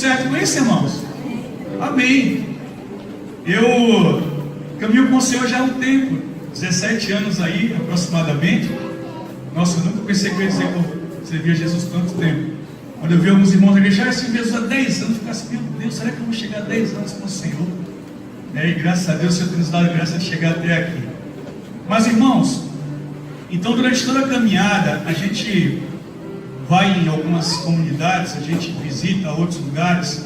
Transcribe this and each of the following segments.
certo com isso, irmãos? Amém. Eu caminho com o Senhor já há um tempo, 17 anos aí, aproximadamente. Nossa, eu nunca pensei que eu ia dizer que eu servia Jesus tanto tempo. Quando eu vi alguns irmãos na igreja, eu servi Jesus há 10 anos, eu fico assim, meu Deus, será que eu vou chegar a 10 anos com o Senhor? E graças a Deus, o Senhor tem nos dado graça de chegar até aqui. Mas, irmãos, então durante toda a caminhada, a gente vai em algumas comunidades, a gente visita outros lugares,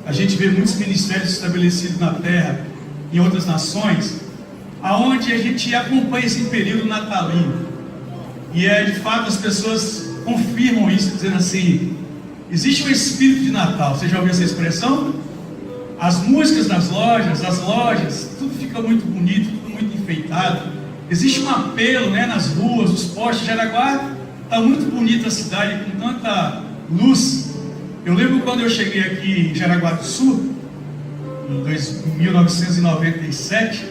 a gente vê muitos ministérios estabelecidos na terra, em outras nações, aonde a gente acompanha esse período natalino. E de fato as pessoas confirmam isso, dizendo assim, existe um espírito de Natal. Você já ouviu essa expressão? As músicas nas lojas, as lojas, tudo fica muito bonito, tudo muito enfeitado. Existe um apelo, né, nas ruas, os postes de Jaraguá. Está muito bonita a cidade, com tanta luz. Eu lembro quando eu cheguei aqui em Jaraguá do Sul, em 1997.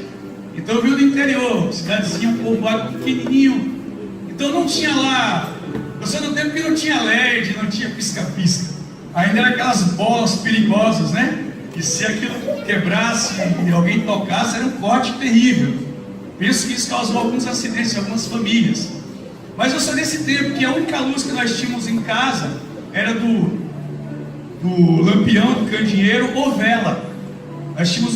Então eu vim do interior, cidadezinha, um povoado pequenininho. Então não tinha lá, eu sou do tempo que não tinha LED, não tinha pisca-pisca. Ainda eram aquelas bolas perigosas, né? E se aquilo quebrasse e alguém tocasse, era um corte terrível. Penso que isso causou alguns acidentes em algumas famílias. Mas eu sou desse tempo que a única luz que nós tínhamos em casa era do lampião, do candeeiro ou vela. Nós tínhamos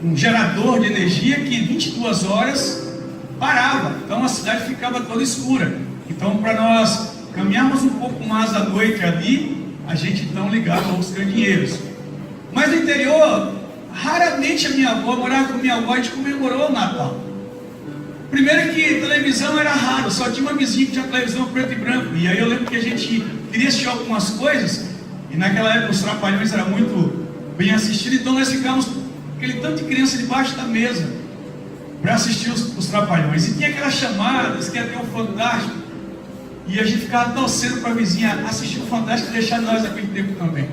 um gerador de energia que 22 horas parava, então a cidade ficava toda escura. Então, para nós caminharmos um pouco mais à noite ali, a gente então ligava os candeeiros. Mas no interior, raramente a minha avó, morava com minha avó, a gente comemorou o Natal. Primeiro que televisão era raro, só tinha uma vizinha que tinha televisão preto e branco. E aí eu lembro que a gente queria assistir algumas coisas, e naquela época os Trapalhões eram muito bem assistidos, então nós ficávamos aquele tanto de criança debaixo da mesa para assistir os Trapalhões. E tinha aquelas chamadas que ia ter um Fantástico, e a gente ficava torcendo para a vizinha assistir o Fantástico e deixar nós naquele tempo também,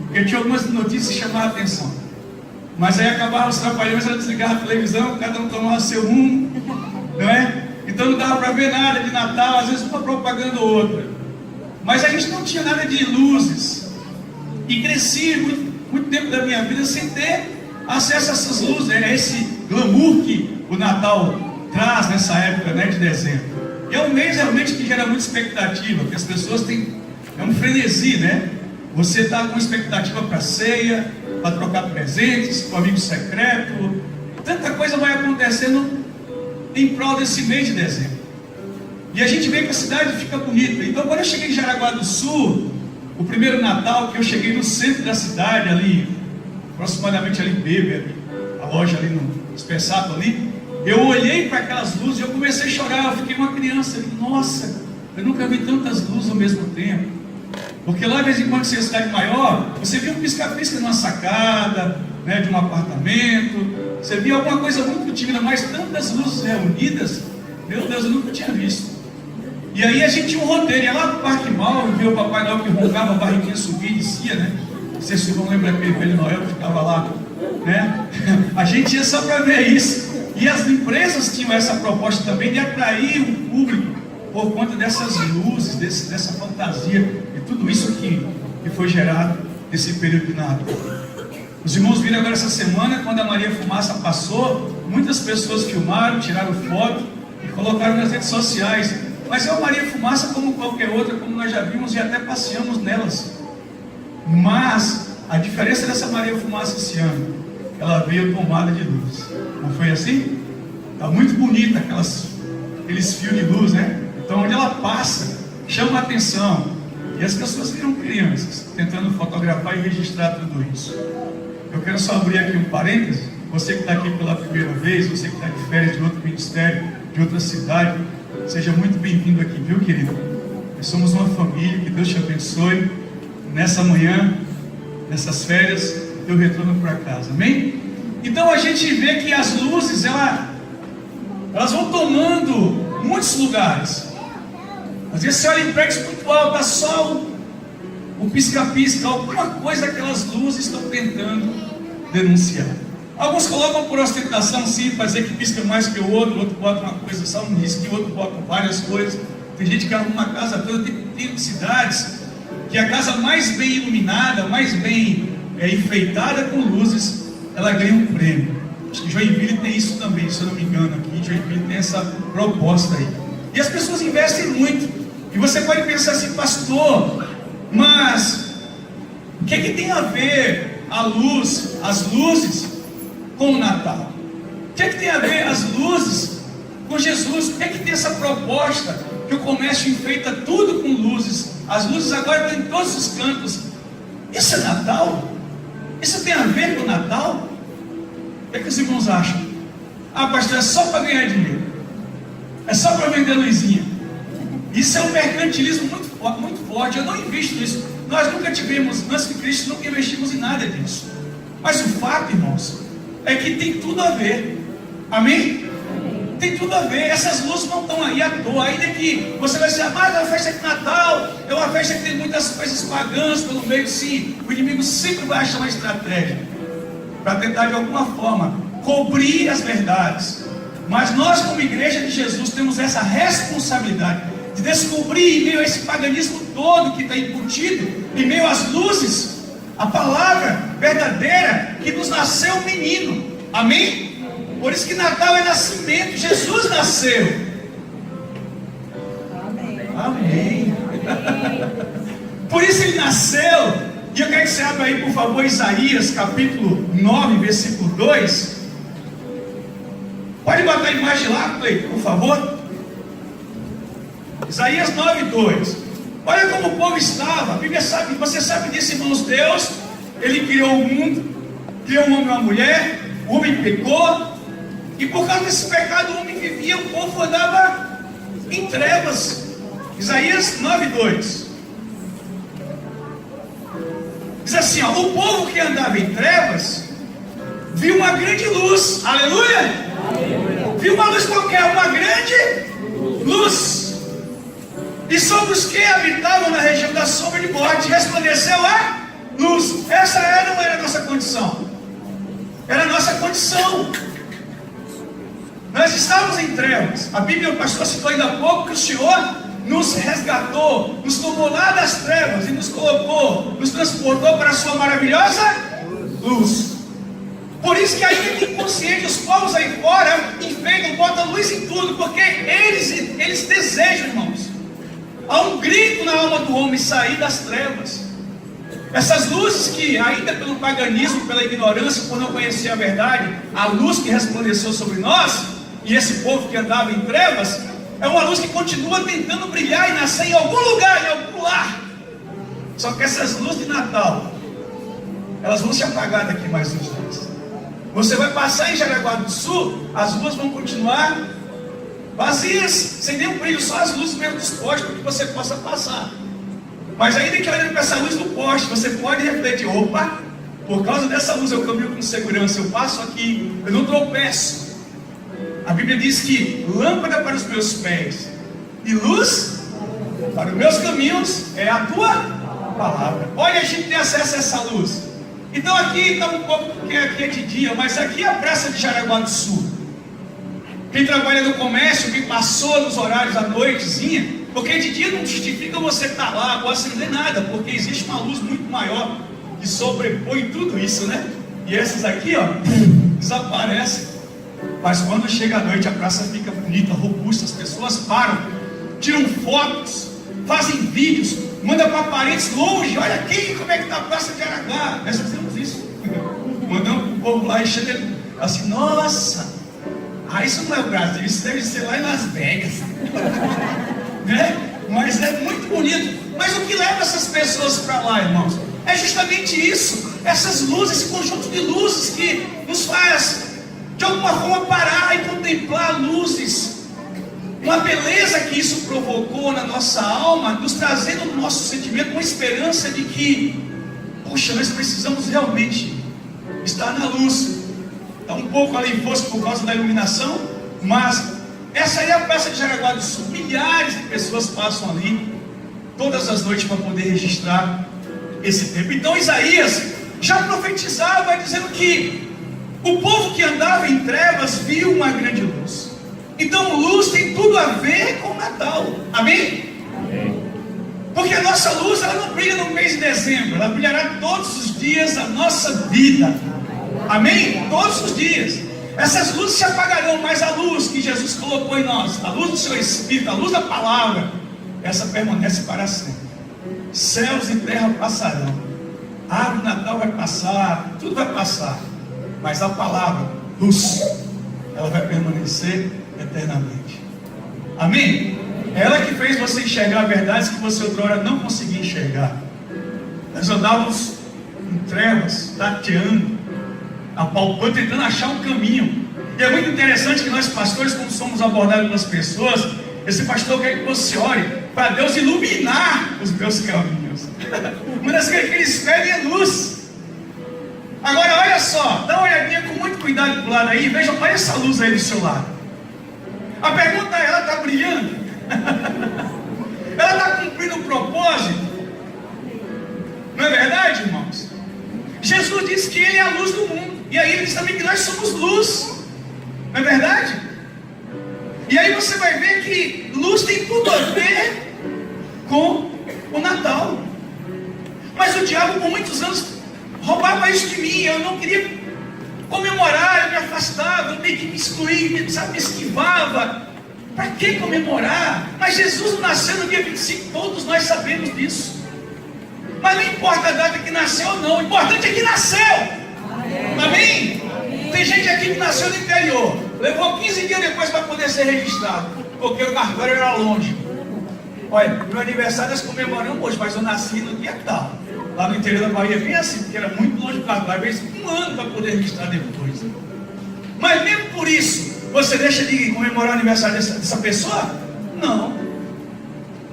porque tinha algumas notícias que chamavam a atenção. Mas aí acabavam os Trapalhões, ela desligava a televisão, cada um tomava seu rumo, não é? Então não dava para ver nada de Natal, às vezes uma propaganda ou outra. Mas a gente não tinha nada de luzes, e cresci muito tempo da minha vida sem ter acesso a essas luzes, esse glamour que o Natal traz nessa época, né, de dezembro. E é um mês realmente que gera muita expectativa, porque as pessoas têm, é um frenesi, né? Você está com expectativa para ceia, para trocar presentes, com amigo secreto, tanta coisa vai acontecendo em prol desse mês de dezembro. E a gente vê que a cidade fica bonita. Então quando eu cheguei em Jaraguá do Sul, o primeiro Natal que eu cheguei no centro da cidade, ali, aproximadamente ali em Beber, a loja ali no Espeçato ali, eu olhei para aquelas luzes e eu comecei a chorar. Eu fiquei uma criança, eu disse, nossa, eu nunca vi tantas luzes ao mesmo tempo. Porque lá de vez em quando você é cidade maior, você via um pisca-pisca numa sacada, né, de um apartamento, você via alguma coisa muito tímida, mas tantas luzes reunidas, meu Deus, eu nunca tinha visto. E aí a gente tinha um roteiro, ia lá para o Parque Mal, e via o Papai Noel que roncava, a barriguinha subia e descia, né? Vocês vão lembrar aquele Velho Noel que ficava lá, né? A gente ia só para ver isso. E as empresas tinham essa proposta também de atrair o público por conta dessas luzes, dessa fantasia e tudo isso que foi gerado nesse período de Natal. Os irmãos viram agora essa semana, quando a Maria Fumaça passou, muitas pessoas filmaram, tiraram foto e colocaram nas redes sociais. Mas é uma Maria Fumaça como qualquer outra, como nós já vimos e até passeamos nelas. Mas a diferença dessa Maria Fumaça esse ano, ela veio tomada de luz. Não foi assim? Está muito bonita aqueles fios de luz, né? Então onde ela passa, chama a atenção. E as pessoas viram crianças tentando fotografar e registrar tudo isso. Eu quero só abrir aqui um parêntese. Você que está aqui pela primeira vez, você que está de férias de outro ministério, de outra cidade, seja muito bem-vindo aqui, viu, querido? Nós somos uma família, que Deus te abençoe. Nessa manhã, nessas férias, teu retorno para casa, amém? Então a gente vê que as luzes, elas vão tomando muitos lugares. Às vezes você olha em prédios muito alto, está só o pisca-pisca, alguma coisa que aquelas luzes estão tentando denunciar. Alguns colocam por ostentação, sim, para dizer que pisca mais que o outro bota uma coisa só um risco, o outro bota várias coisas. Tem gente que arruma uma casa toda, tem cidades que a casa mais bem iluminada, mais bem enfeitada com luzes, ela ganha um prêmio. Acho que Joinville tem isso também, se eu não me engano aqui. Joinville tem essa proposta aí. E as pessoas investem muito. E você pode pensar assim, pastor, mas o que tem a ver a luz, as luzes, com o Natal? O que tem a ver as luzes com Jesus? O que tem essa proposta que o comércio enfeita tudo com luzes? As luzes agora estão em todos os cantos. Isso é Natal? Isso tem a ver com o Natal? O que os irmãos acham? Ah, pastor, é só para ganhar dinheiro, é só para vender luzinha. Isso é um mercantilismo muito forte. Eu não invisto nisso. Nós nunca tivemos, nós que Cristo nunca investimos em nada disso. Mas o fato, irmãos, é que tem tudo a ver. Amém? Tem tudo a ver. Essas luzes não estão aí à toa. Ainda que você vai dizer, mas é uma festa de Natal, é uma festa que tem muitas coisas pagãs pelo meio. Sim, o inimigo sempre vai achar uma estratégia para tentar de alguma forma cobrir as verdades. Mas nós, como igreja de Jesus, temos essa responsabilidade de descobrir, em meio a esse paganismo todo que está embutido, em meio às luzes, a palavra verdadeira que nos nasceu um menino. Amém? Por isso que Natal é nascimento. Jesus nasceu. Amém. Por isso ele nasceu. E eu quero que você abra aí, por favor, Isaías capítulo 9, versículo 2. Pode botar a imagem lá, Cleiton, por favor. Isaías 9, 2. Olha como o povo estava. A Bíblia sabe, você sabe disso, irmãos. Deus, ele criou o mundo, criou um homem e uma mulher. O homem pecou, e por causa desse pecado o homem vivia, o povo andava em trevas. Isaías 9, 2. Diz assim, ó, o povo que andava em trevas viu uma grande luz. Aleluia! Viu uma luz qualquer, uma grande luz. E sobre os que habitavam na região da sombra de morte resplandeceu a luz. Essa não era a nossa condição. Era a nossa condição. Nós estávamos em trevas. A Bíblia, o pastor citou ainda há pouco, que o Senhor nos resgatou, nos tomou lá das trevas e nos colocou, nos transportou para a sua maravilhosa luz. Por isso que ainda que inconsciente, os povos aí fora enfeitam, botam luz em tudo, porque eles desejam, irmãos. Há um grito na alma do homem sair das trevas. Essas luzes que ainda pelo paganismo, pela ignorância, por não conhecer a verdade, a luz que resplandeceu sobre nós, e esse povo que andava em trevas, é uma luz que continua tentando brilhar e nascer em algum lugar, em algum lar. Só que essas luzes de Natal, elas vão se apagar daqui mais uns dias. Você vai passar em Jaraguá do Sul, as ruas vão continuar vazias, sem nenhum brilho, só as luzes mesmo dos postes, para que você possa passar. Mas ainda que olhando para essa luz do poste, você pode refletir, opa, por causa dessa luz eu caminho com segurança, eu passo aqui, eu não tropeço. A Bíblia diz que lâmpada para os meus pés e luz para os meus caminhos é a tua palavra. Olha, a gente tem acesso a essa luz. Então aqui está um pouco, porque aqui é de dia, mas aqui é a praça de Jaraguá do Sul. Quem trabalha no comércio, quem passou nos horários à noitezinha, porque de dia não justifica você estar lá ou acender nada, porque existe uma luz muito maior que sobrepõe tudo isso, né? E essas aqui, ó, desaparecem. Mas quando chega a noite, a praça fica bonita, robusta, as pessoas param, tiram fotos, fazem vídeos, mandam para parentes longe. Olha aqui como é que está a praça de Araguá. Nós fizemos isso. Mandamos para o povo lá enchendo assim, nossa, isso não é o Brasil, isso deve ser lá em Las Vegas. Né? Mas é muito bonito. Mas o que leva essas pessoas para lá, irmãos? É justamente isso, essas luzes, esse conjunto de luzes que nos faz de alguma forma parar e contemplar luzes, uma beleza que isso provocou na nossa alma, nos trazendo no nosso sentimento uma esperança de que, poxa, nós precisamos realmente estar na luz. Está um pouco além fosse por causa da iluminação, mas essa é a praça de Jaraguá do Sul. Milhares de pessoas passam ali todas as noites para poder registrar esse tempo. Então Isaías já profetizava dizendo que o povo que andava em trevas viu uma grande luz. Então luz tem tudo a ver com o Natal. Amém? Amém. Porque nós nossa luz, ela não brilha no mês de dezembro, ela brilhará todos os dias da nossa vida. Amém? Todos os dias. Essas luzes se apagarão, mas a luz que Jesus colocou em nós, a luz do seu Espírito, a luz da palavra, essa permanece para sempre. Céus e terra passarão, a árvore Natal vai passar, tudo vai passar, mas a palavra, luz, ela vai permanecer eternamente. Amém? É ela que fez você enxergar verdades que você outrora não conseguia enxergar. Nós andávamos em trevas, tateando, apalpando, tentando achar um caminho. E é muito interessante que nós pastores, como somos abordados pelas pessoas, esse pastor quer que você ore para Deus iluminar os meus caminhos. Uma das coisas que eles pedem é luz. Agora olha só, dá uma olhadinha com muito cuidado pro lado aí, veja, olha essa luz aí do seu lado. A pergunta é, ela está brilhando? Ela está cumprindo o propósito? Não é verdade, irmãos? Jesus disse que Ele é a luz do mundo, e aí Ele diz também que nós somos luz. Não é verdade? E aí você vai ver que luz tem tudo a ver com o Natal. Mas o diabo por muitos anos roubava isso de mim. Eu não queria comemorar, eu me afastava, eu meio que me excluía, me esquivava. Para que comemorar? Mas Jesus não nasceu no dia 25, todos nós sabemos disso. Mas não importa a data que nasceu ou não, o importante é que nasceu. Amém? Tem gente aqui que nasceu no interior, levou 15 dias depois para poder ser registrado, porque o cartório era longe. Olha, meu aniversário nós comemoramos hoje, mas eu nasci no dia tal. Lá no interior da Bahia, bem assim, porque era muito longe do cartório, às vezes um ano para poder registrar depois. Mas mesmo por isso, você deixa de comemorar o aniversário dessa pessoa? Não.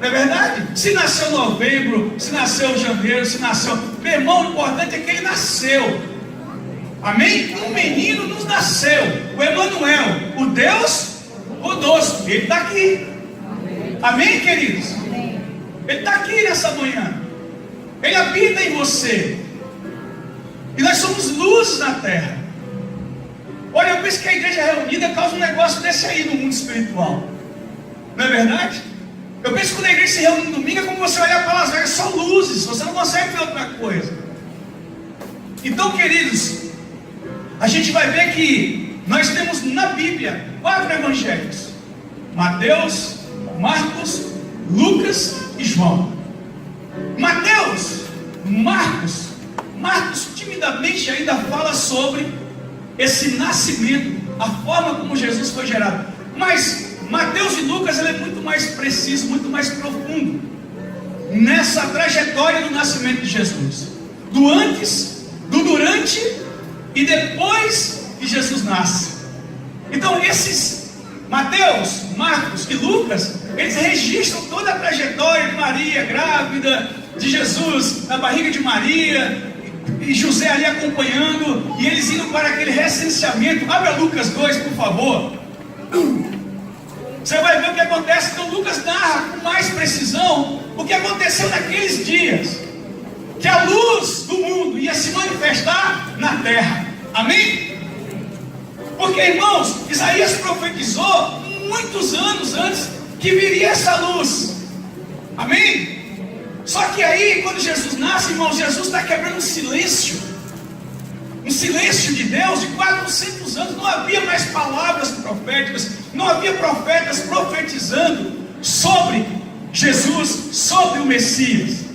Não é verdade? Se nasceu em novembro, se nasceu em janeiro, se nasceu... Meu irmão, o importante é que ele nasceu. Amém? Um menino nos nasceu. O Emanuel, o Deus conosco. Ele está aqui. Amém, queridos? Ele está aqui nessa manhã. Ele habita em você. E nós somos luzes na terra. Olha, eu penso que a igreja reunida causa um negócio desse aí no mundo espiritual. Não é verdade? Eu penso que quando a igreja se reúne no domingo é como você olhar para Las Vegas, só luzes, você não consegue ver outra coisa. Então, queridos, a gente vai ver que nós temos na Bíblia 4 evangelhos: Mateus, Marcos, Lucas e João. Marcos timidamente ainda fala sobre esse nascimento, a forma como Jesus foi gerado. Mas Mateus e Lucas, ele é muito mais preciso, muito mais profundo nessa trajetória do nascimento de Jesus, do antes, do durante e depois que Jesus nasce. Então esses Mateus, Marcos e Lucas, eles registram toda a trajetória de Maria grávida, de Jesus na barriga de Maria, e José ali acompanhando, e eles indo para aquele recenseamento. Abra Lucas 2, por favor. Você vai ver o que acontece. Então Lucas narra com mais precisão o que aconteceu naqueles dias, que a luz do mundo ia se manifestar na terra. Amém? Porque, irmãos, Isaías profetizou muitos anos antes que viria essa luz. Amém? Só que aí, quando Jesus nasce, irmãos, Jesus está quebrando um silêncio de Deus de 400 anos. Não havia mais palavras proféticas, não havia profetas profetizando sobre Jesus, sobre o Messias.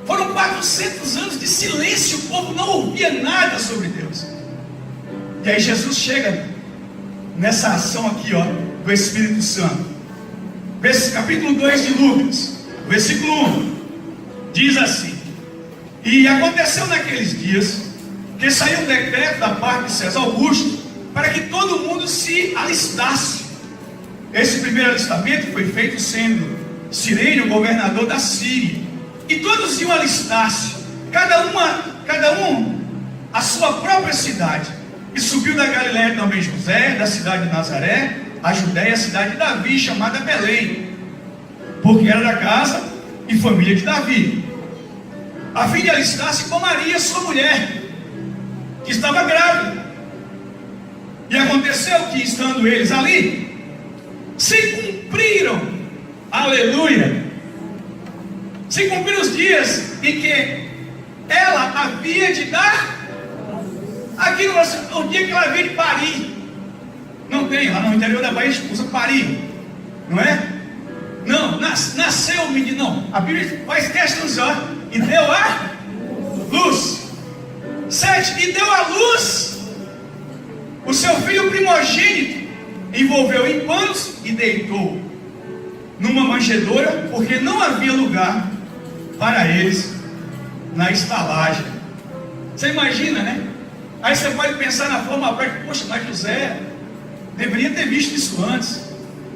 Foram 400 anos de silêncio, o povo não ouvia nada sobre Deus. E aí Jesus chega nessa ação aqui, ó, do Espírito Santo. Capítulo 2 de Lucas, versículo 1, diz assim: e aconteceu naqueles dias que saiu um decreto da parte de César Augusto para que todo mundo se alistasse. Esse primeiro alistamento foi feito sendo Cirene o governador da Síria, e todos iam alistar-se, cada um a sua própria cidade. E subiu da Galiléia também José, da cidade de Nazaré, a Judéia, a cidade de Davi, chamada Belém, porque era da casa e família de Davi, a fim de alistar-se com Maria, sua mulher, que estava grávida. E aconteceu que, estando eles ali, se cumpriram, aleluia, Se cumpriram os dias em que ela havia de dar, aqui no dia que ela havia de parir. Não tem, lá no interior da Bahia usa parir, não é? Não, nasceu o menino, não. A Bíblia faz questão de ó, e deu a luz. 7, e deu a luz o seu filho primogênito, envolveu em panos e deitou numa manjedoura, porque não havia lugar para eles na estalagem. Você imagina, né? Aí você pode pensar na forma prática, poxa, mas José deveria ter visto isso antes,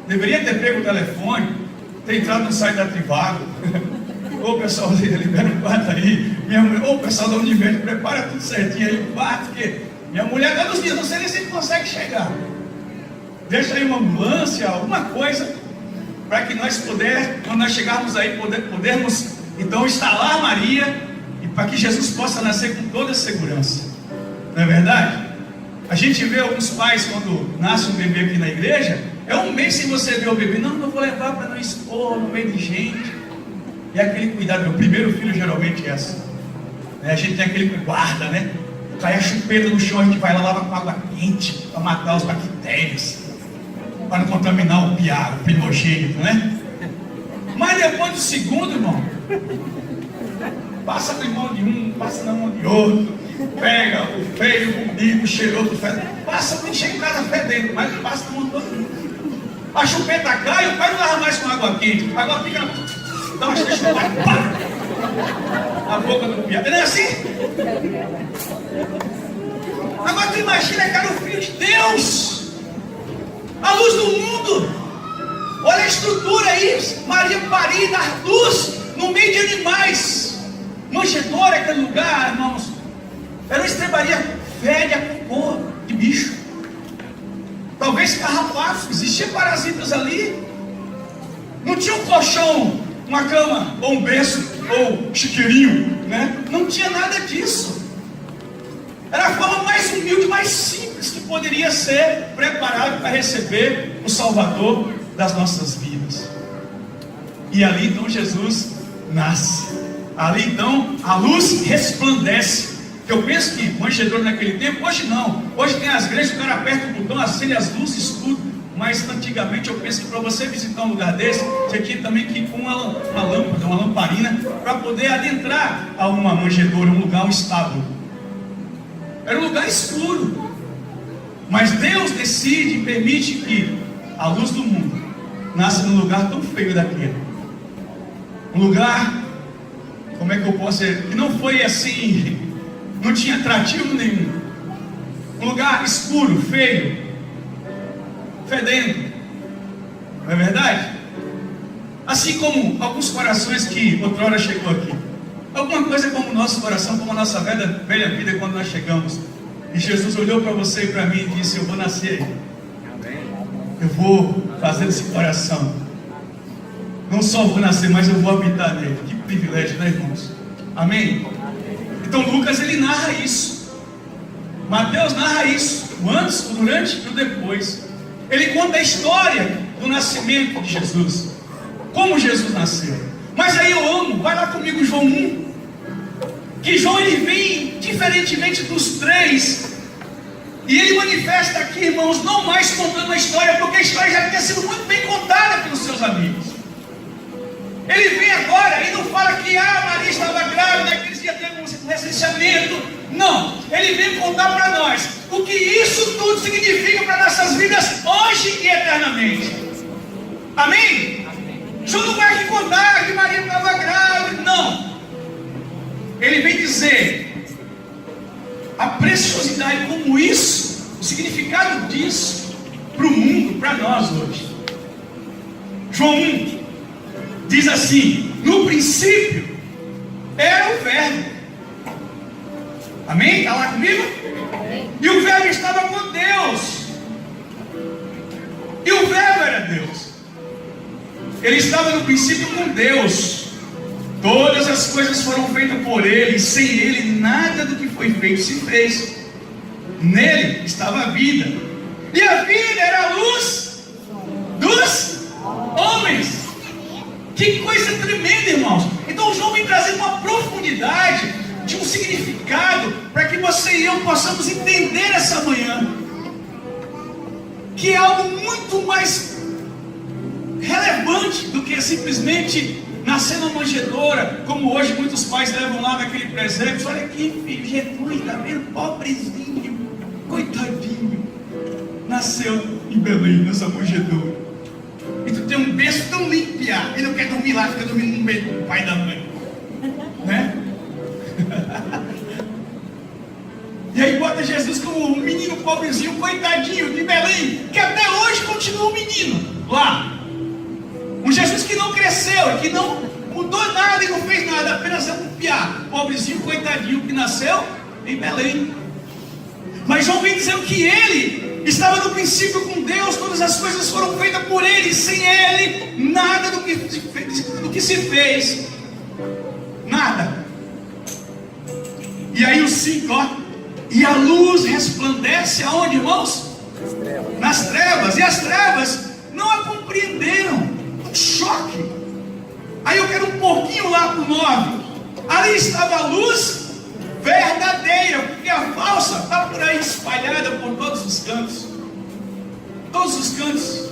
deveria ter pego o telefone, ter entrado no site da Trivago. Ô pessoal, libera um quarto aí. Minha mulher, ô pessoal da Unimed, prepara tudo certinho aí, o quarto, porque minha mulher todos os dias, não sei nem se ele consegue chegar. Deixa aí uma ambulância, alguma coisa, para que nós quando nós chegarmos aí, podermos então instalar Maria, e para que Jesus possa nascer com toda a segurança. Não é verdade? A gente vê alguns pais, quando nasce um bebê aqui na igreja, é um mês sem você ver o bebê. Não vou levar para não expor no meio de gente. E aquele cuidado, meu primeiro filho geralmente é assim. A gente tem aquele que guarda, né? Cai a chupeta no chão, a gente vai lá, lava com água quente, para matar os bactérias, para não contaminar o piá, o primogênito, né? Mas depois do segundo, irmão, passa na mão de um, passa na mão de outro, pega o feio, o bonito, o cheiroso, passa, não chega em casa fedendo, mas passa na mão de todo mundo. A chupeta cai, o pai não lava mais com água quente, agora fica, dá uma chupada, a boca do piá, não é assim? Agora tu imagina que era o Filho de Deus, a luz do mundo. Olha a estrutura aí, Maria parida, a luz no meio de animais. Manjedoura, aquele lugar, irmãos, era uma estrebaria, fede a cocô de bicho, talvez carrapatos, existiam parasitas ali. Não tinha um colchão, uma cama, ou um berço, ou chiqueirinho, né? Não tinha nada disso. Era a forma mais humilde, mais simples que poderia ser preparado para receber o Salvador das nossas vidas. E ali então Jesus nasce. Ali então a luz resplandece. Eu penso que manjedoura naquele tempo, hoje não. Hoje tem as igrejas, o cara aperta o botão, acende as luzes, tudo. Mas antigamente eu penso que para você visitar um lugar desse, você tinha também que ir com uma lâmpada, uma lamparina, para poder adentrar a uma manjedoura, um lugar, um estábulo. Era um lugar escuro. Mas Deus decide e permite que a luz do mundo nasça num lugar tão feio daquele. Um lugar, como é que eu posso dizer, que não foi assim, não tinha atrativo nenhum. Um lugar escuro, feio, fedendo. Não é verdade? Assim como alguns corações que outrora chegou aqui. Alguma coisa como o nosso coração, como a nossa velha vida quando nós chegamos. E Jesus olhou para você e para mim e disse: eu vou nascer aí. Eu vou fazer esse coração. Não só vou nascer, mas eu vou habitar nele. Que privilégio, né, irmãos? Amém? Então Lucas ele narra isso. Mateus narra isso. O antes, o durante e o depois. Ele conta a história do nascimento de Jesus. Como Jesus nasceu. Mas aí eu amo, vai lá comigo João 1. Que João ele vem diferentemente dos três. E ele manifesta aqui, irmãos, não mais contando a história, porque a história já tinha sido muito bem contada pelos seus amigos. Ele vem agora e não fala que Maria estava grávida, que eles iam ter um recenseamento. Não, ele vem contar para nós o que isso tudo significa para nossas vidas hoje e eternamente. Amém? João não vai aqui contar que Maria estava grávida, não. Ele vem dizer a preciosidade, como isso, o significado disso para o mundo, para nós hoje. João 1 diz assim: no princípio era o Verbo. Amém? Está lá comigo? E o Verbo estava com Deus. E o Verbo era Deus. Ele estava no princípio com Deus. Todas as coisas foram feitas por Ele, e sem Ele nada do que foi feito se fez. Nele estava a vida, e a vida era a luz dos homens. Que coisa tremenda, irmãos. Então Então João vem trazer uma profundidade de um significado para que você e eu possamos entender essa manhã que é algo muito mais relevante do que simplesmente nascer na manjedoura, como hoje muitos pais levam lá naquele presépio. Olha aqui, filho, Jesus, está vendo? Pobrezinho, coitadinho, nasceu em Belém, nessa manjedoura. E tu tem um berço tão limpo, ele não quer dormir lá, fica dormindo no meio do pai e da mãe, né? E aí bota Jesus como um menino pobrezinho, coitadinho, de Belém, que até hoje continua um menino lá. Um Jesus que não cresceu, que não mudou nada e não fez nada, apenas é um piá, pobrezinho, coitadinho, que nasceu em Belém. Mas João vem dizendo que ele estava no princípio com Deus, todas as coisas foram feitas por ele, sem ele, nada do que se fez, nada. E aí o 5, ó, e a luz resplandece aonde, irmãos? Nas trevas, e as trevas não a compreenderam. Um choque. Aí eu quero um pouquinho lá para o 9. Ali estava a luz verdadeira, porque a falsa está por aí espalhada por todos os cantos. Todos os cantos.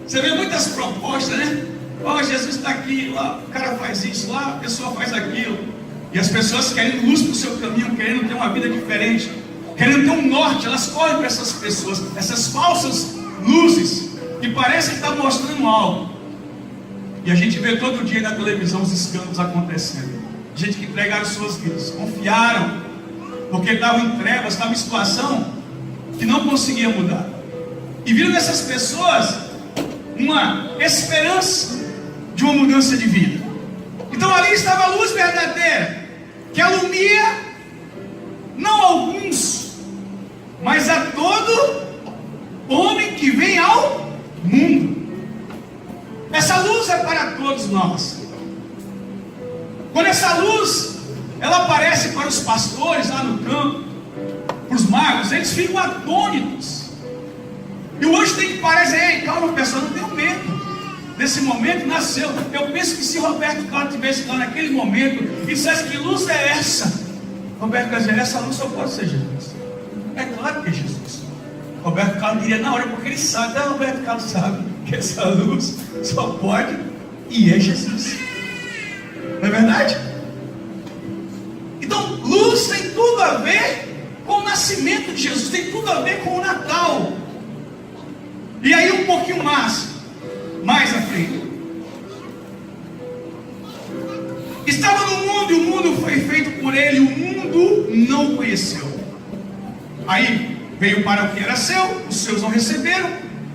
Você vê muitas propostas, né? Ó, Jesus está aqui, lá o cara faz isso, lá a pessoa faz aquilo. E as pessoas querendo luz para o seu caminho, querendo ter uma vida diferente, querendo ter um norte, elas correm para essas pessoas, essas falsas luzes, que parecem estar mostrando algo. E a gente vê todo dia na televisão os escândalos acontecendo. Gente que entregaram suas vidas, confiaram, porque estavam em trevas, estavam em situação que não conseguia mudar. E viram nessas pessoas uma esperança de uma mudança de vida. Então ali estava a luz verdadeira, que alumia não alguns, mas a todo homem que vem ao mundo. Essa luz é para todos nós. Quando essa luz ela aparece para os pastores lá no campo, para os magos, eles ficam atônitos. E o anjo tem que parar e dizer: ei, calma pessoal, não tenham medo. Nesse momento nasceu. Eu penso que se Roberto Carlos estivesse lá naquele momento e dissesse: que luz é essa? Roberto Carlos diria: essa luz só pode ser Jesus. É claro que é Jesus. Roberto Carlos diria na hora, porque ele sabe, Roberto Carlos sabe que essa luz só pode e é Jesus. Não é verdade? Então, luz tem tudo a ver com o nascimento de Jesus, tem tudo a ver com o Natal. E aí um pouquinho mais à frente. Estava no mundo e o mundo foi feito por ele, o mundo não o conheceu. Aí veio para o que era seu, os seus não receberam,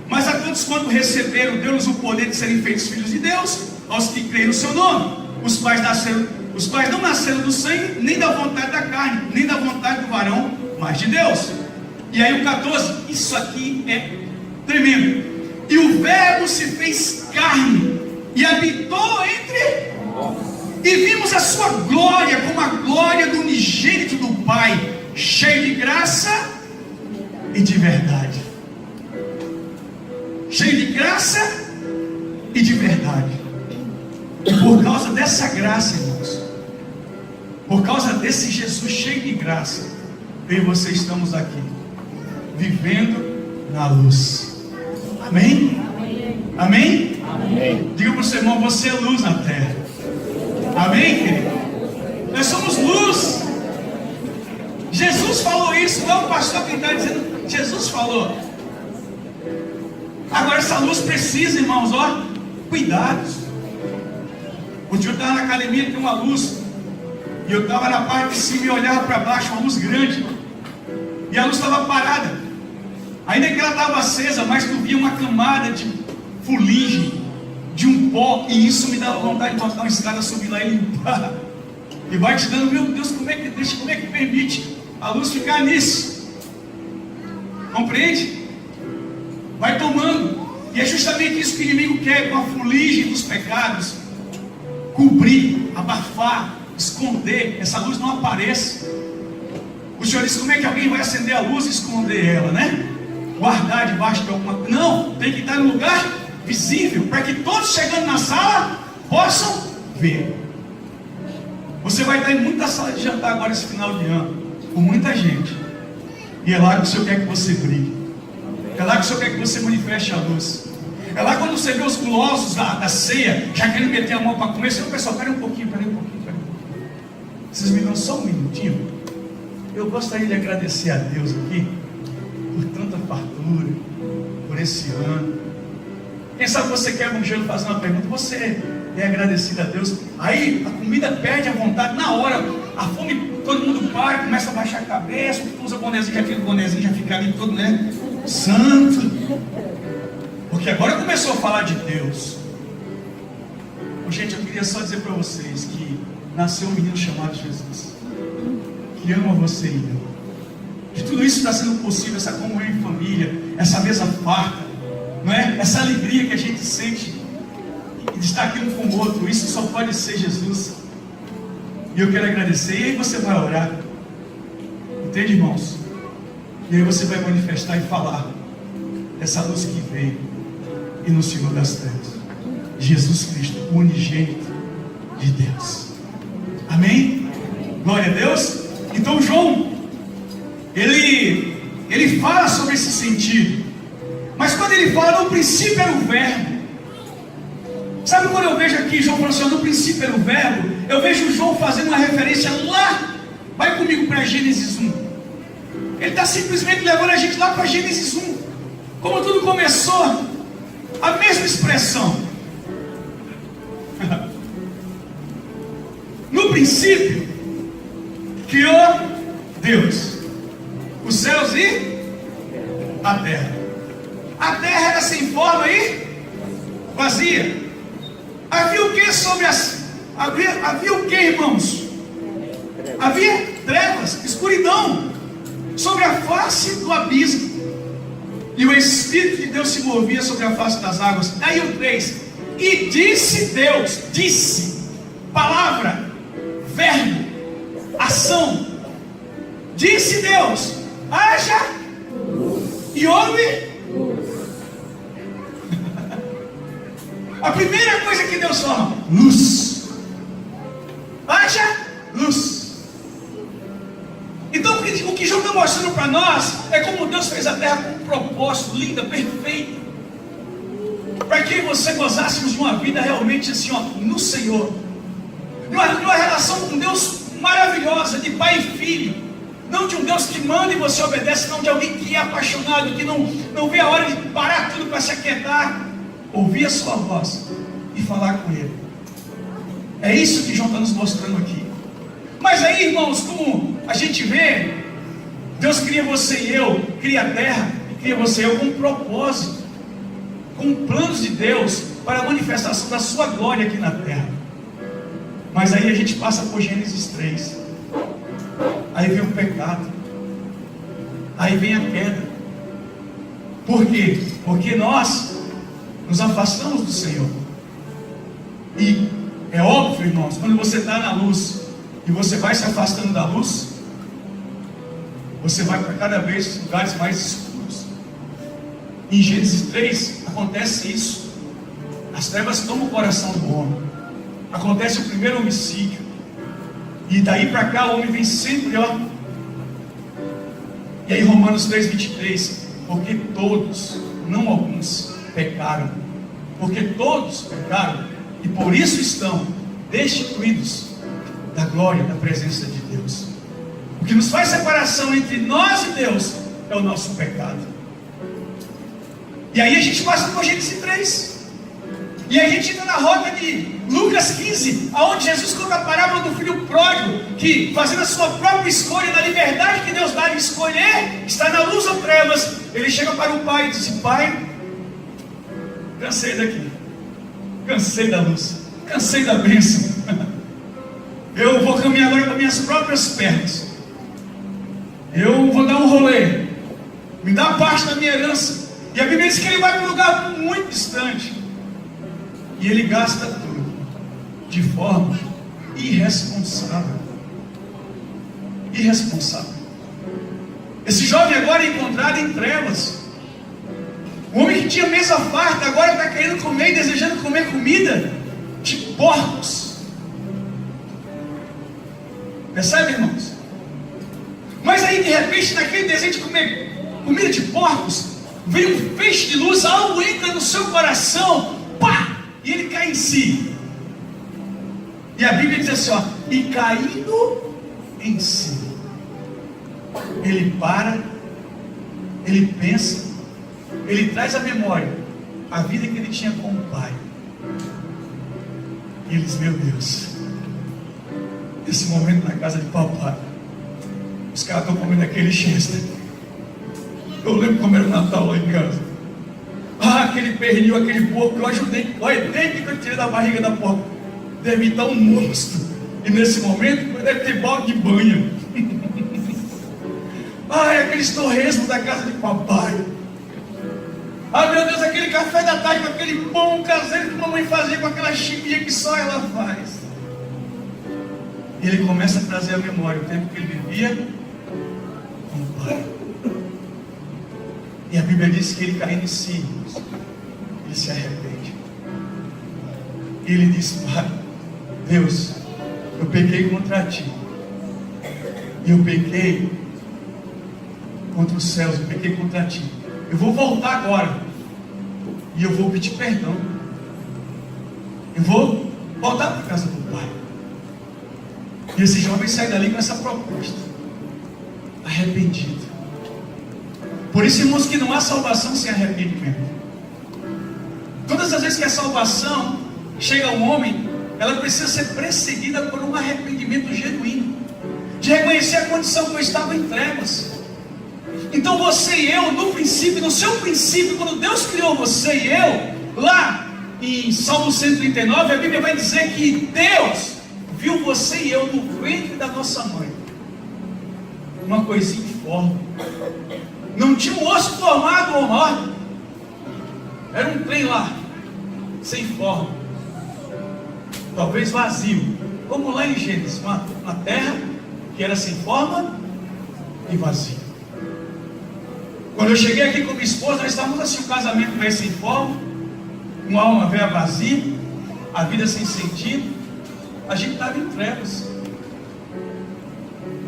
mas a todos quanto receberam, deu-lhes o poder de serem feitos filhos de Deus, aos que creem no seu nome. Os quais não nasceram do sangue, nem da vontade da carne, nem da vontade do varão, mas de Deus. E aí o 14, isso aqui é tremendo. E o verbo se fez carne e habitou entre nós, e vimos a sua glória como a glória do unigênito do Pai, cheio de graça e de verdade. Cheio de graça e de verdade. E por causa dessa graça, irmãos, por causa desse Jesus cheio de graça, eu e você estamos aqui, vivendo na luz. Amém? Amém? Amém. Diga para o seu irmão: você é luz na terra. Amém, querido? Nós somos luz. Jesus falou isso, não é o pastor que está dizendo. Jesus falou. Agora essa luz precisa, irmãos, ó, cuidados. Um dia eu estava na academia, tem uma luz, e eu estava na parte de cima e olhava para baixo, uma luz grande, e a luz estava parada, ainda que ela estava acesa, mas tu via uma camada de fuligem, de um pó, e isso me dava vontade de botar uma escada, subir lá e limpar, e vai te dando: meu Deus, como é que deixa, como é que permite a luz ficar nisso? Compreende? Vai tomando, e é justamente isso que o inimigo quer, com a fuligem dos pecados, cobrir, abafar, esconder, essa luz não apareça. O Senhor disse: como é que alguém vai acender a luz e esconder ela, né? Guardar debaixo de alguma coisa? Não, tem que estar no lugar visível, para que todos chegando na sala possam ver. Você vai estar em muita sala de jantar agora esse final de ano, com muita gente. E é lá que o Senhor quer que você brilhe. É lá que o Senhor quer que você manifeste a luz. É lá quando você vê os gulosos da ceia, já querendo meter a mão para comer, Senhor, pessoal, peraí um pouquinho. Vocês me dão só um minutinho? Eu gostaria de agradecer a Deus aqui, por tanta fartura, por esse ano. Quem sabe você quebra um gelo e faz uma pergunta, você é agradecido a Deus? Aí a comida perde a vontade, na hora, a fome, todo mundo para, começa a baixar a cabeça, usa o bonezinho, aquele bonezinho já fica ali todo, né? Santo. Porque agora começou a falar de Deus. Gente, eu queria só dizer para vocês que nasceu um menino chamado Jesus, que ama você e eu. Que tudo isso está sendo possível, essa comunhão em família, essa mesa farta, não é? Essa alegria que a gente sente de estar aqui um com o outro, isso só pode ser Jesus. E eu quero agradecer, e aí você vai orar, entende, irmãos? E aí você vai manifestar e falar dessa luz que veio e no Senhor das trevas, Jesus Cristo, o unigênito de Deus. Amém? Glória a Deus. Então João, ele fala sobre esse sentido, mas quando ele fala, no princípio era o verbo. Sabe quando eu vejo aqui João falando assim, no princípio era o verbo, eu vejo João fazendo uma referência lá, vai comigo para Gênesis 1. Ele está simplesmente levando a gente lá para Gênesis 1. Como tudo começou, a mesma expressão. No princípio, criou Deus os céus e a terra. A terra era sem forma e vazia. Havia o que sobre as... Havia o que, irmãos? Havia trevas, escuridão sobre a face do abismo. E o Espírito de Deus se movia sobre a face das águas. Aí o 3. E disse Deus, disse, palavra, verbo, ação. Disse Deus, haja e houve. A primeira coisa que Deus fala, luz. Haja luz. Então o que João está mostrando para nós é como Deus fez a terra com um propósito, linda, perfeita, para que você gozássemos de uma vida realmente assim, ó, no Senhor, numa relação com Deus maravilhosa, de pai e filho, não de um Deus que manda e você obedece, não de alguém que é apaixonado, que não vê a hora de parar tudo para se aquietar, ouvir a sua voz e falar com Ele. É isso que João está nos mostrando aqui. Mas aí, irmãos, como a gente vê, Deus cria você e eu, cria a terra e cria você e eu com um propósito, com planos de Deus para a manifestação da sua glória aqui na terra. Mas aí a gente passa por Gênesis 3. Aí vem o pecado. Aí vem a queda. Por quê? Porque nós nos afastamos do Senhor. E é óbvio, irmãos, quando você está na luz e você vai se afastando da luz, você vai para cada vez lugares mais escuros. Em Gênesis 3 acontece isso. As trevas tomam o coração do homem. Acontece o primeiro homicídio. E daí para cá o homem vem sempre, ó. E aí Romanos 3:23, porque todos, não alguns, pecaram. Porque todos pecaram e por isso estão destituídos da glória, da presença de Deus. O que nos faz separação entre nós e Deus é o nosso pecado. E aí a gente passa por Gênesis 3. E aí a gente entra na roda de Lucas 15, onde Jesus conta a parábola do filho pródigo, que fazendo a sua própria escolha, na liberdade que Deus dá de escolher, está na luz ou trevas, ele chega para o pai e diz: pai, cansei daqui, cansei da luz, cansei da bênção, eu vou caminhar agora com minhas próprias pernas, eu vou dar um rolê, me dá parte da minha herança. E a Bíblia diz que ele vai para um lugar muito distante, e ele gasta tudo de forma irresponsável. Irresponsável. Esse jovem agora é encontrado em trevas. O homem que tinha mesa farta agora está querendo comer e desejando comer comida de porcos. Percebe, irmãos? Mas aí, de repente, naquele desejo de comer comida de porcos, vem um feixe de luz, algo entra no seu coração, pá! E ele cai em si. E a Bíblia diz assim, ó, e caindo em si, ele para, ele pensa, ele traz à memória a vida que ele tinha com o Pai. E ele diz, meu Deus, esse momento na casa de papai, os caras estão comendo aquele chester. Eu lembro como era o Natal lá em casa. Aquele pernil, aquele porco, eu ajudei. Olha, desde que eu tirei da barriga da porca, deve estar um monstro. E nesse momento, deve ter balde de banho. Aqueles torresmos da casa de papai. Meu Deus, aquele café da tarde com aquele pão caseiro que a mamãe fazia com aquela chibinha que só ela faz. E ele começa a trazer à memória o tempo que ele vivia com o Pai. E a Bíblia diz que ele caindo em si, ele se arrepende. E ele diz, Pai, Deus, eu pequei contra ti. E eu pequei contra os céus, eu pequei contra ti. Eu vou voltar agora. E eu vou pedir perdão. Eu vou voltar para a casa do Pai. E esse jovem sai dali com essa proposta. Arrependido. Por isso, irmãos, que não há salvação sem arrependimento. Todas as vezes que a salvação chega ao homem, ela precisa ser precedida por um arrependimento genuíno. De reconhecer a condição que eu estava em trevas. Então você e eu, no princípio, no seu princípio, quando Deus criou você e eu, lá em Salmo 139, a Bíblia vai dizer que Deus viu você e eu no ventre da nossa mãe. Uma coisinha informe. Não tinha um osso formado ou morto. Era um trem lá, sem forma. Talvez vazio. Como lá em Gênesis, uma terra que era sem forma e vazia. Quando eu cheguei aqui com minha esposa, nós estávamos assim, o casamento veio sem forma, uma alma veio vazia, a vida sem sentido, a gente estava em trevas.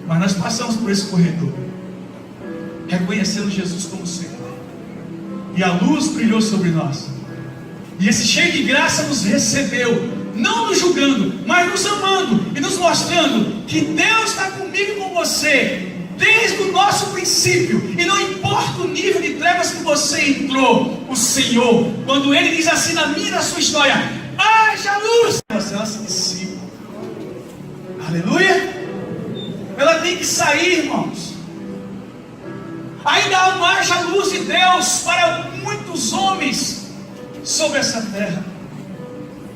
Mas nós passamos por esse corredor, reconhecendo Jesus como Senhor, e a luz brilhou sobre nós, e esse cheio de graça nos recebeu, não nos julgando, mas nos amando, e nos mostrando que Deus está comigo e com você, desde o nosso princípio, e não importa o nível de trevas que você entrou, o Senhor, quando Ele diz assim na minha e na sua história, haja luz, ela se dissipa. Aleluia. Ela tem que sair, irmãos. Ainda há uma haja luz de Deus para muitos homens sobre essa terra.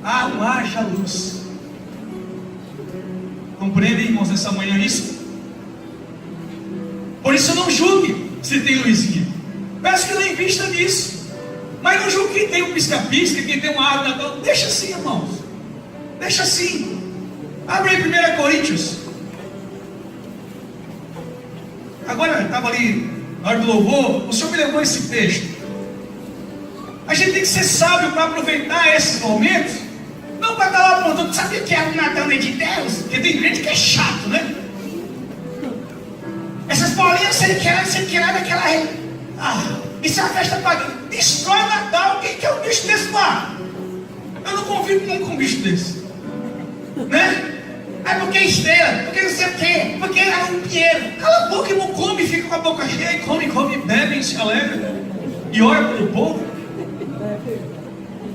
Há uma haja luz. Compreendem, irmãos, nessa manhã isso? Por isso não julgue se tem luzinha. Peço que não invista nisso. Mas não julgue quem tem um pisca-pisca, quem tem uma árvore. Deixa assim, irmãos. Deixa assim. Abre aí 1 Coríntios. Agora eu estava ali na hora do louvor. O Senhor me levou esse texto. A gente tem que ser sábio para aproveitar esses momentos. Não para estar lá apontando. Sabe o que é o Natal de Deus? Porque tem gente que é chato, né? Essas bolinhas sem querer daquela. Isso é uma festa pagã. Destrói o Natal. Quem que é um bicho desse lá? Eu não convivo nunca com um bicho desse. Né? Porque é estrela, porque não sei o quê, porque é um pinheiro. Cala a boca e não come, fica com a boca cheia, come, bebe, se alegra. E ora pelo povo.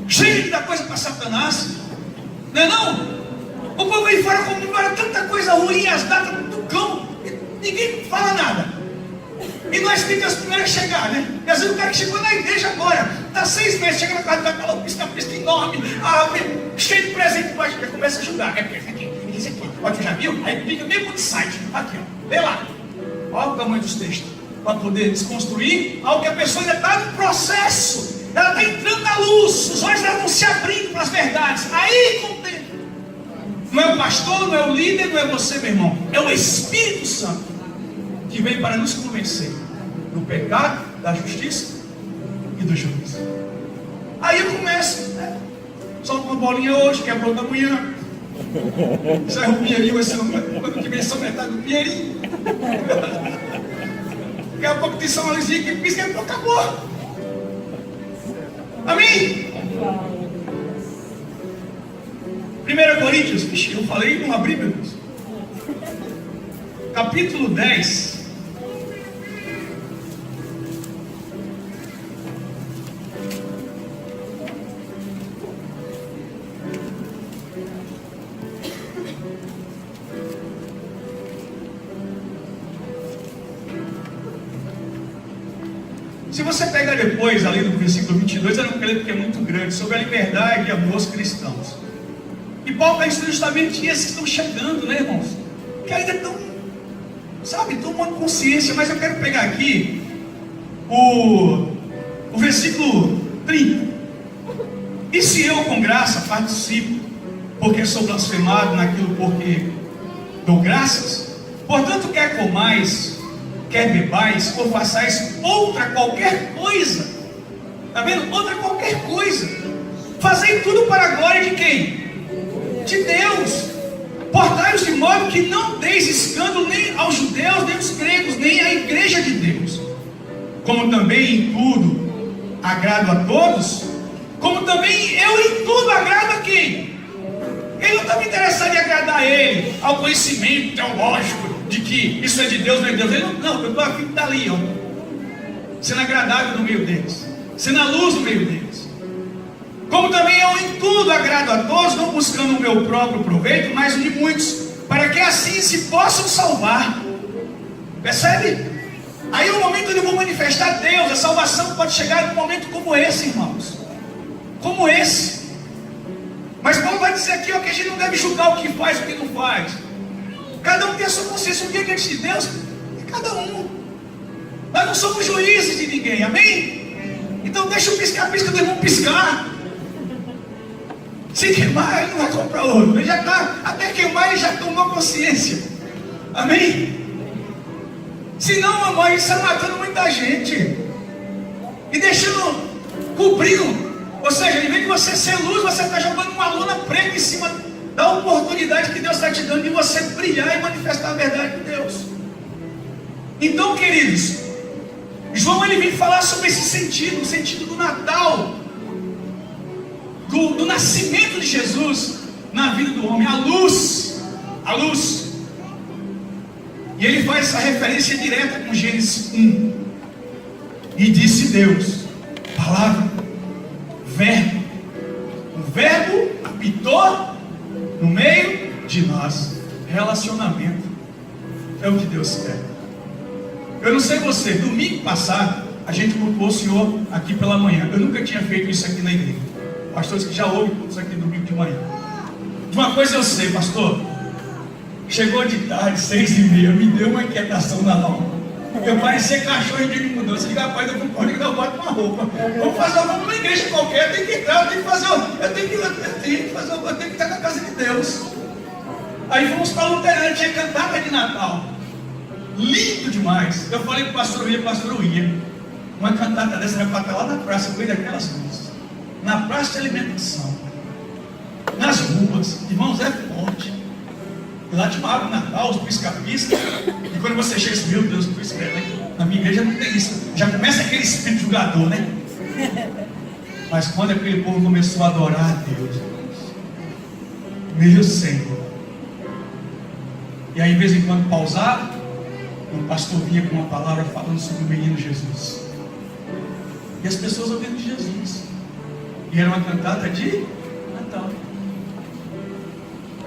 Cheio de coisa para Satanás. Não é não? O povo aí fora comemora tanta coisa ruim, as datas do cão. Ninguém fala nada. E nós temos as primeiras a chegar, né? E às vezes o cara que chegou na igreja agora, está 6 meses, chega na casa da aquela pisca enorme, cheio de presente embaixo, já começa a ajudar. Esse aqui, esse aqui. Ó, tu já viu? Aí clica mesmo no site. Aqui, ó. Lê lá. Olha o tamanho dos textos. Para poder desconstruir algo que a pessoa ainda está no processo. Ela está entrando na luz. Os olhos dela vão se abrindo para as verdades. Aí contém. Não é o pastor, não é o líder, não é você, meu irmão. É o Espírito Santo que vem para nos convencer do pecado, da justiça e do juízo. Aí eu começo, né? Solto uma bolinha hoje, quebra outra amanhã. Sai o Pinheirinho, esse ano que vem só metade do Pinheirinho. Daqui a pouco tem só uma luzinha que pisca e acabou. Amém? 1 Coríntios, vixe, eu falei e não abri, meu Deus. Capítulo 10. Se você pegar depois, ali no versículo 22, eu não creio porque é muito grande, sobre a liberdade e amor aos cristãos. E Paulo está ensinando justamente esses que estão chegando, né, irmãos? Que ainda estão, sabe, tomando consciência. Mas eu quero pegar aqui o versículo 30. E se eu com graça participo, porque sou blasfemado naquilo porque dou graças, portanto quer comais, quer bebais, ou façais outra qualquer coisa, está vendo? Outra qualquer coisa, fazei tudo para a glória de quem? De Deus. Portai-vos de modo que não deis escândalo nem aos judeus, nem aos gregos, nem à igreja de Deus. Como também em tudo agrado a todos, como também eu em tudo agrado a quem? Ele não está me interessado em agradar a ele, ao conhecimento teológico de que isso é de Deus, não é de Deus. Ele não, eu estou aqui que está ali, ó, sendo agradável no meio deles, sendo a luz no meio deles. Como também eu em tudo agrado a todos, não buscando o meu próprio proveito, mas o de muitos, para que assim se possam salvar. Percebe? Aí é o momento onde eu vou manifestar Deus. A salvação pode chegar num momento como esse, irmãos, como esse. Mas Paulo vai dizer aqui, ó, que a gente não deve julgar o que faz e o que não faz. Cada um tem a sua consciência. O que é diante de Deus é cada um. Nós não somos juízes de ninguém, amém? Então deixa o piscar-pisca do irmão piscar. Se queimar, ele não vai comprar outro. Ele já está, até queimar, ele já tomou consciência. Amém? Senão, mamãe, isso está matando muita gente. E deixando, cobrindo. Ou seja, em vez de você ser luz, você está jogando uma lona preta em cima da oportunidade que Deus está te dando de você brilhar e manifestar a verdade de Deus. Então, queridos, João ele vem falar sobre esse sentido, o sentido do Natal, do nascimento de Jesus na vida do homem, a luz. E ele faz essa referência direta com Gênesis 1. E disse Deus, palavra, verbo. O verbo habitou no meio de nós. Relacionamento é o que Deus quer. Eu não sei você, domingo passado a gente cultuou o Senhor aqui pela manhã. Eu nunca tinha feito isso aqui na igreja. Pastores que já ouvem isso aqui domingo de manhã. De uma coisa eu sei, pastor, chegou de tarde, 6h30, me deu uma inquietação na alma. Eu parecia cachorro em dia de mudança. Eu digo, rapaz, eu concordo que eu boto uma roupa. Vamos fazer uma igreja qualquer, eu tenho que entrar, eu tenho que fazer, eu tenho que estar na casa de Deus. Aí fomos para a Luterana, tinha cantata de Natal. Lindo demais. Eu falei para o pastor ia. Uma cantata dessa era para estar lá na praça, no meio daquelas luzes. Na praça de alimentação. Nas ruas. Irmãos, é forte. E lá tinha uma árvore de Natal, os pisca-pisca. E quando você chega assim, meu Deus, pisca, né? Na minha igreja não tem isso. Já começa aquele espírito julgador, né? Mas quando aquele povo começou a adorar a Deus, meu Senhor. E aí, de vez em quando, pausava, um pastor vinha com uma palavra falando sobre o menino Jesus. E as pessoas ouvindo de Jesus. E era uma cantata de Natal.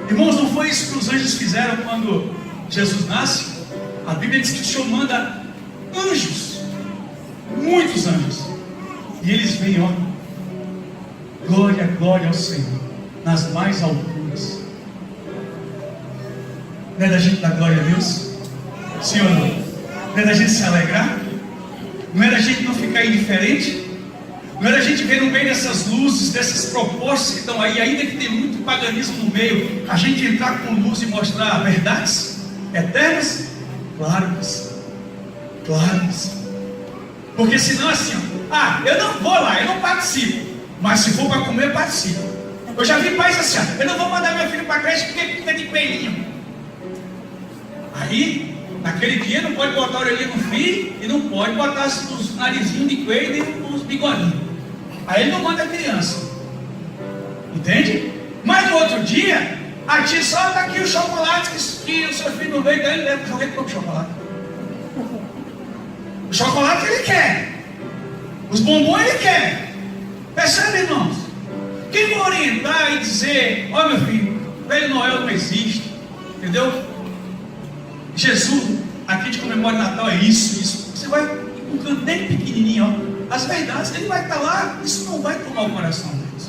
Irmãos, não foi isso que os anjos fizeram quando Jesus nasce? A Bíblia diz que o Senhor manda anjos, muitos anjos, e eles vêm, ó, glória, glória ao Senhor, nas mais alturas. Não é da gente dar glória a Deus? Sim ou não? Não é da gente se alegrar? Não é da gente não ficar indiferente? Não é da gente ver no meio dessas luzes, dessas propostas que estão aí, ainda que tem muito paganismo no meio, a gente entrar com luz e mostrar verdades eternas? Claro que sim. Claro que sim. Porque senão assim, ó, eu não vou lá, eu não participo. Mas se for para comer, eu participo. Eu já vi pais assim, eu não vou mandar meu filho para a creche porque pinta de coelhinho. Aí, naquele dia, não pode botar a orelhinha no filho e não pode botar os narizinhos de coelho nem os bigodinhos. Aí ele não manda a criança. Entende? Mas no outro dia, a tia só está aqui o chocolate que o seu filho não veio, daí ele leva para o chocolate. O chocolate ele quer. Os bombons ele quer. Percebe, irmãos? Quem vai orientar e dizer, ó meu filho, Velho Noel não existe, entendeu? Jesus, aqui de comemora Natal é isso. Você vai inculcando bem pequenininho, ó, as verdades, ele vai estar lá, isso não vai tomar o coração deles.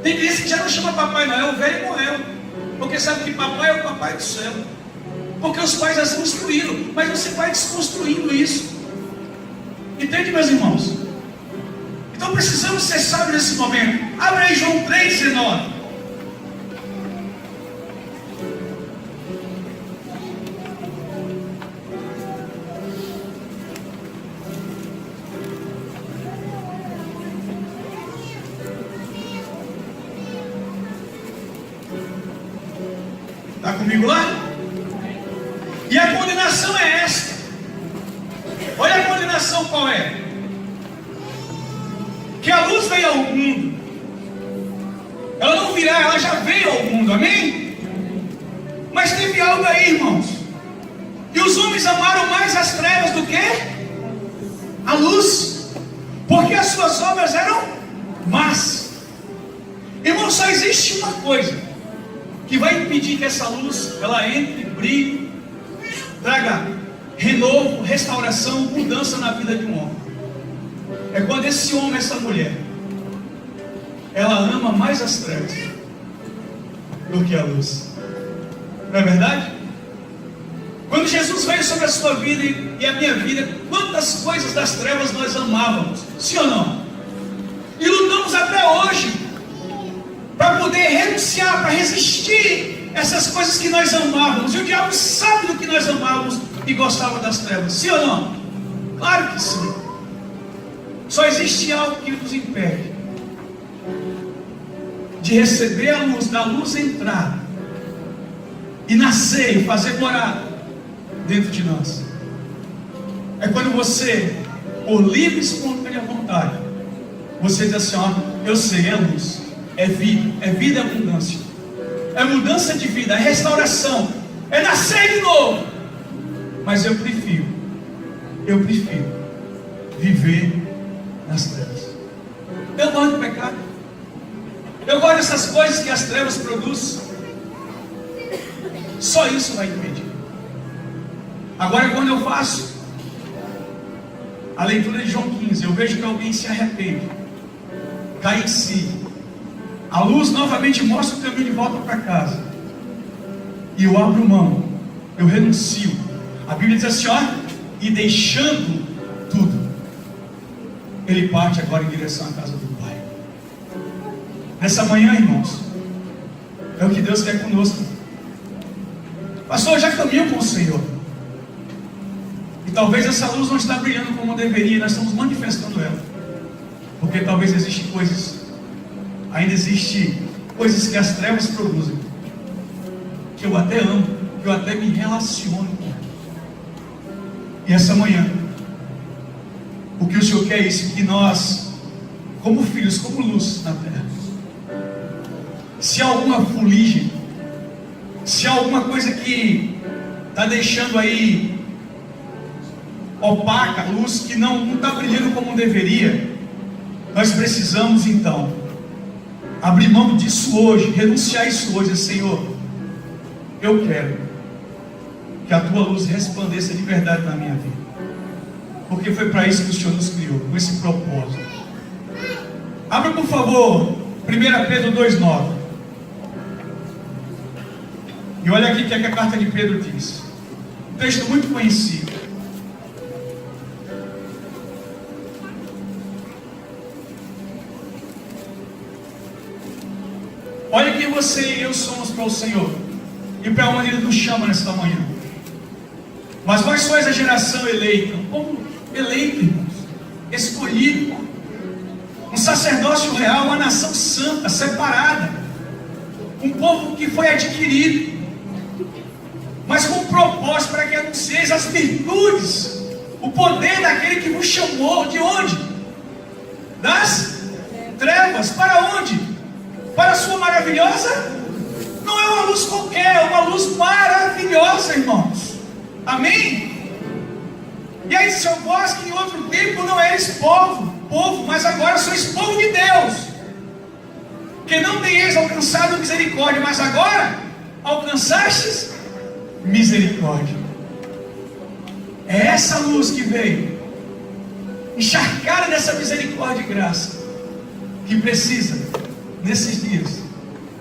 Tem criança que já não chama Papai Noel, o Velho Noel, porque sabe que papai é o papai do céu. Porque os pais já se construíram, mas você vai desconstruindo isso. Entende, meus irmãos? Então precisamos ser sábios nesse momento. Abre aí João 3,19. Está comigo lá? E a condenação é esta. Olha a condenação qual é. Que a luz veio ao mundo. Ela não virá, ela já veio ao mundo, amém? Mas teve algo aí, irmãos. E os homens amaram mais as trevas do que a luz, porque as suas obras eram más. Irmão, só existe uma coisa que vai impedir que essa luz ela entre, brilhe, traga renovo, restauração, mudança na vida de um homem. É quando esse homem, essa mulher, ela ama mais as trevas do que a luz. Não é verdade? Quando Jesus veio sobre a sua vida e a minha vida, quantas coisas das trevas nós amávamos, sim ou não? E lutamos até hoje para poder renunciar, para resistir essas coisas que nós amávamos. E o diabo sabe do que nós amávamos e gostava das trevas, sim ou não? Claro que sim. Só existe algo que nos impede de receber a luz, da luz entrar e nascer e fazer morada dentro de nós. É quando você, por livre e espontânea vontade, você diz assim, ó, eu sei, é luz, é vida, é abundância, é mudança de vida, é restauração, é nascer de novo. Mas eu prefiro viver nas trevas. Eu gosto do pecado. Eu gosto dessas coisas que as trevas produzem. Só isso vai impedir. Agora, quando eu faço a leitura de João 15, eu vejo que alguém se arrepende, cai em si, a luz novamente mostra o caminho de volta para casa, e eu abro mão, eu renuncio. A Bíblia diz assim, ó, e deixando tudo, ele parte agora em direção à casa do Pai. Nessa manhã, irmãos, é o que Deus quer conosco. Pastor, eu já caminho com o Senhor, e talvez essa luz não está brilhando como deveria, e nós estamos manifestando ela, porque talvez ainda existem coisas que as trevas produzem, que eu até amo, que eu até me relaciono com ela. E essa manhã, o que o Senhor quer é isso, que nós, como filhos, como luz na terra, se há alguma fuligem, se há alguma coisa que está deixando aí opaca, luz que não está brilhando como deveria, nós precisamos então abrir mão disso hoje, renunciar isso hoje. Senhor, eu quero que a tua luz resplandeça de verdade na minha vida, porque foi para isso que o Senhor nos criou, com esse propósito. Abra por favor 1 Pedro 2,9. E olha aqui o que a carta de Pedro diz. Um texto muito conhecido. Olha quem você e eu somos para o Senhor, e para onde Ele nos chama nesta manhã. Mas vós sois a geração eleita. Como eleito, irmãos? Escolhido. Um sacerdócio real, uma nação santa, separada, um povo que foi adquirido, mas com propósito para que anuncieis as virtudes, o poder daquele que vos chamou, de onde? Das trevas, para onde? Para a sua maravilhosa? Não é uma luz qualquer, é uma luz maravilhosa, irmãos. Amém? E aí diz: vós que em outro tempo não eres povo, mas agora sois povo de Deus, que não tenhais alcançado misericórdia, mas agora alcançastes misericórdia. É essa luz que veio, encharcada dessa misericórdia e graça, que precisa, nesses dias,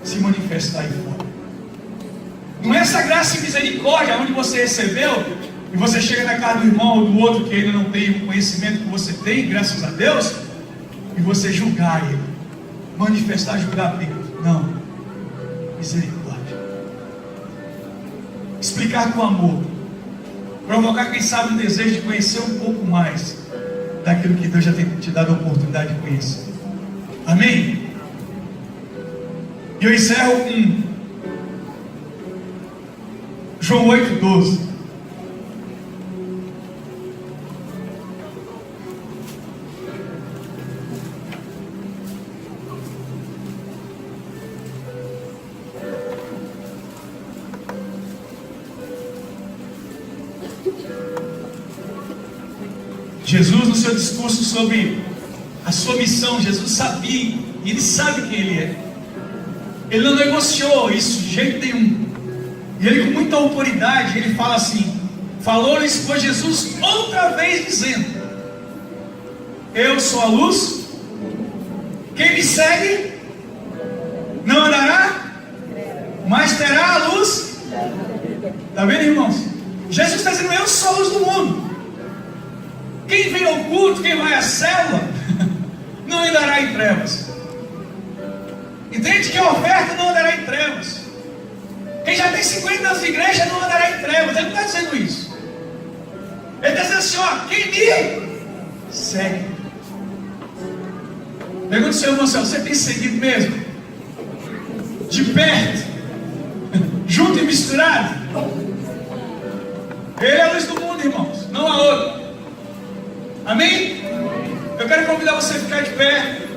se manifestar aí fora. Não é essa graça e misericórdia onde você recebeu, e você chega na casa do irmão ou do outro que ainda não tem o conhecimento que você tem, graças a Deus, e você julgar ele, manifestar, julgar Deus. Não, misericórdia. Explicar com amor, provocar, quem sabe, um desejo de conhecer um pouco mais daquilo que Deus já tem te dado a oportunidade de conhecer. Amém? E eu encerro com João 8,12. Jesus, no seu discurso sobre a sua missão, Jesus sabia, e ele sabe quem ele é. Ele não negociou isso de jeito nenhum. E ele, com muita autoridade, ele fala assim: falou-lhes, pois, Jesus outra vez dizendo: eu sou a luz, quem me segue não andará, mas terá a luz. Está vendo, irmãos? Jesus está dizendo: eu sou a luz do mundo. Quem vem ao culto, quem vai à célula, não andará em trevas. Entende que a oferta não andará em trevas. Quem já tem 50 anos de igreja não andará em trevas. Ele não está dizendo isso. Ele está dizendo assim: ó, quem me segue. Pergunta ao seu irmão: você tem seguido mesmo? De perto? Junto e misturado? Ele é a luz do mundo, irmãos, não há outro. Amém? Eu quero convidar você a ficar de pé.